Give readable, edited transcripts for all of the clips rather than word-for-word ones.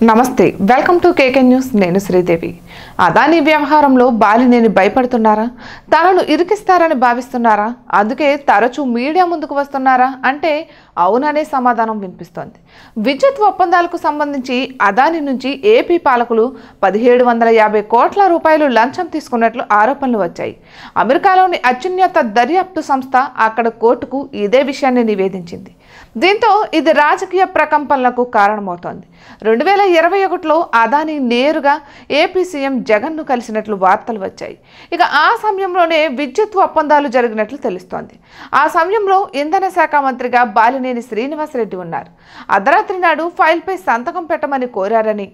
నమస్తే welcome to KK news నేను శ్రీదేవి అదాని వ్యవహారంలో బాలినేని భయపడుతున్నారా తనను ఇరికిస్తారని భావిస్తున్నారా అందుకే తరచూ మీడియా ముందుకు వస్తున్నారా అంటే అవుననే సమాధానం వినిపిస్తోంది విద్యుత్ ఒప్పందాలకు సంబంధించి అదాని నుంచి ఏపీ పాలకులు 1750 కోట్ల రూపాయలు లంచం తీసుకున్నట్లు ఆరోపణలు వచ్చాయి అమెరికాలోని అత్యున్నత దర్యాప్తు సంస్థ అక్కడ కోర్టుకు ఇదే విషయాన్ని నివేదించింది దీంతో ఇది రాజకీయ ప్రకంపనలకు కారణమవుతోంది 2021లో అదాని నేరుగా ఏపీ సీఎం జగన్ను కలిసినట్లు వార్తలు వచ్చాయి ఇక ఆ సమయంలోనే విద్యుత్ ఒప్పందాలు జరిగినట్లు తెలుస్తోంది ఆ సమయంలో ఇంధన శాఖ మంత్రిగా బాలినేని శ్రీనివాసరెడ్డి ఉన్నారు అర్ధరాత్రి నాడు ఫైల్పై సంతకం పెట్టమని కోరారని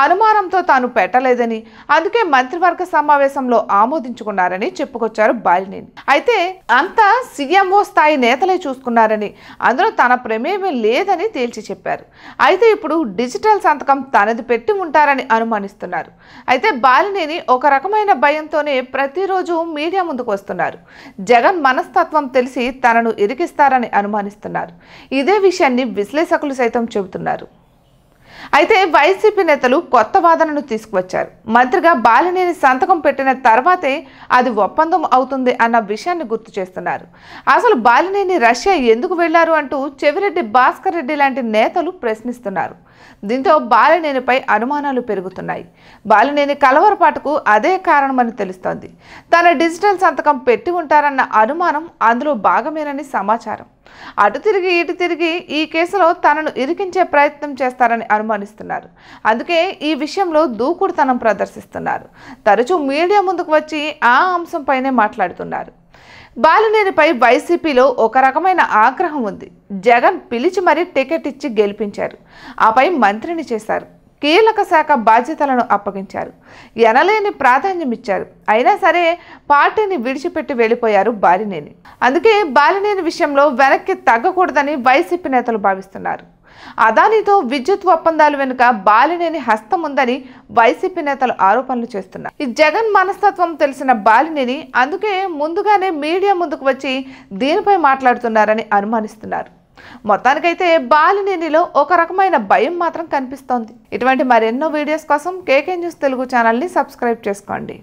అనుమానంతో తాను పెట్టలేదని అందుకే మంత్రివర్గ సమావేశంలో ఆమోదించుకున్నారని చెప్పుకొచ్చారు బాలినేని అయితే అంతా సీఎంఓ స్థాయి నేతలే చూసుకున్నారని అందులో తన ప్రమేయం లేదని తేల్చి చెప్పారు అయితే ఇప్పుడు డిజిటల్ సంతకం తనది పెట్టి ఉంటారని అనుమానిస్తున్నారు అయితే బాలినేని ఒక రకమైన భయంతోనే ప్రతిరోజు మీడియా ముందుకు వస్తున్నారు జగన్ మనస్తత్వం తెలిసి తనను ఇరికిస్తారని అనుమానిస్తున్నారు ఇదే విషయాన్ని విశ్లేషకులు సైతం చెబుతున్నారు అయితే వైసీపీ నేతలు కొత్త వాదనను తీసుకువచ్చారు మంత్రిగా బాలినేని సంతకం పెట్టిన తర్వాతే అది ఒప్పందం అవుతుంది అన్న విషయాన్ని గుర్తు చేస్తున్నారు అసలు బాలినేని రష్యా ఎందుకు వెళ్లారు అంటూ చెవిరెడ్డి భాస్కర్ రెడ్డి లాంటి నేతలు ప్రశ్నిస్తున్నారు దీంతో బాలినేనిపై అనుమానాలు పెరుగుతున్నాయి బాలినేని కలవరపాటుకు అదే కారణమని తెలుస్తోంది తన డిజిటల్ సంతకం పెట్టి ఉంటారన్న అనుమానం అందులో భాగమేనని సమాచారం అటు తిరిగి ఇటు తిరిగి ఈ కేసులో తనను ఇరికించే ప్రయత్నం చేస్తారని అనుమానిస్తున్నారు అందుకే ఈ విషయంలో దూకుడుతనం ప్రదర్శిస్తున్నారు తరచూ మీడియా ముందుకు వచ్చి ఆ అంశంపైనే మాట్లాడుతున్నారు బాలినేనిపై వైసీపీలో ఒక రకమైన ఆగ్రహం ఉంది జగన్ పిలిచి మరీ టికెట్ ఇచ్చి గెలిపించారు ఆపై మంత్రిని చేశారు కీలక శాఖ బాధ్యతలను అప్పగించారు ఎనలేని ప్రాధాన్యం ఇచ్చారు అయినా సరే పార్టీని విడిచిపెట్టి వెళ్ళిపోయారు బాలినేని అందుకే బాలినేని విషయంలో వెనక్కి తగ్గకూడదని వైసీపీ నేతలు భావిస్తున్నారు అదానితో విద్యుత్ ఒప్పందాలు వెనుక బాలినేని హస్తం ఉందని వైసీపీ నేతలు ఆరోపణలు చేస్తున్నారు ఈ జగన్ మనస్తత్వం తెలిసిన బాలినేని అందుకే ముందుగానే మీడియా ముందుకు వచ్చి దీనిపై మాట్లాడుతున్నారని అనుమానిస్తున్నారు మొత్తానికైతే బాలినేనిలో ఒక రకమైన భయం మాత్రం కనిపిస్తోంది ఇటువంటి మరెన్నో వీడియోస్ కోసం కేకే న్యూస్ తెలుగు ఛానల్ని సబ్స్క్రైబ్ చేసుకోండి